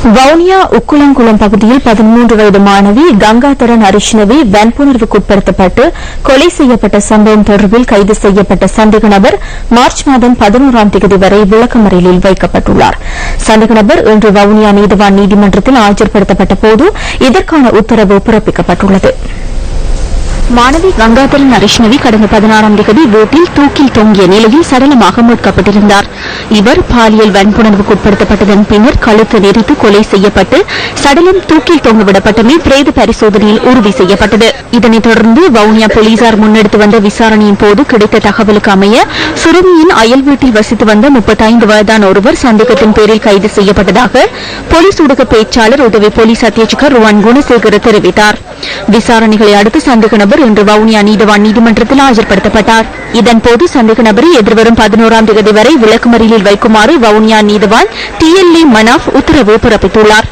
வவுனியா உக்குளங்குளம் பகுதியில் 13 வயது மாணவி கங்காதரன் அரிஷ்ணவி வன்புணர்வுக்குட்படுத்தப்பட்டு கொலை செய்யப்பட்ட சம்பவம் தொடர்பில் கைது செய்யப்பட்ட சந்தேக நபர் மார்ச் மாதம் 11ஆம் தேதி வரை விளக்கமறியலில் வைக்கப்பட்டுள்ளார். சந்தேக நபர் இன்று வவுனியா நீதவான் நீதிமன்றத்தில் ஆஜர்படுத்தப்பட்ட போது இதற்கான உத்தரவு பிறப்பிக்கப்பட்டுள்ளது. மாணவி கங்காதரன் அரிஷ்ணவி கடந்த 16ஆம் தேதி வீட்டில் தூக்கில் தொங்கிய நிலையில் சடலமாக மீட்கப்பட்டிருந்தார். இவர் பாலியல் வன்புணர்வுக்குட்படுத்தப்பட்டதன் பின்னர் கழுத்து நெரித்து கொலை செய்யப்பட்டு சடலம் தூக்கில் தொங்கவிடப்பட்டமை பிரேத பரிசோதனையில் உறுதி செய்யப்பட்டது. இதனைத் தொடர்ந்து வவுனியா போலீசார் முன்னெடுத்து வந்த விசாரணையின் போது கிடைத்த தகவலுக்கு அமைய சுருமியின் அயல் வீட்டில் வசித்து வந்த 35 வயதான ஒருவர் சந்தேகத்தின் பேரில் கைது செய்யப்பட்டதாக போலீஸ் ஊடக பேச்சாளர் உதவி போலீஸ் அத்தியட்சகர் ருவான் குணசேகர தெரிவித்தார். விசாரணைகளை அடுத்து சந்தேக நபர் இன்று வவுனியா நீதவான் நீதிமன்றத்தில் ஆஜர்படுத்தப்பட்டார். இதன்போது சந்தேக நபரை எதிர்வரும் 11ஆம் தேதி வரை விளக்கமறியலில் வைக்குமாறு வவுனியா நீதவான் TLA மனாஃப் உத்தரவு பிறப்பித்துள்ளார்.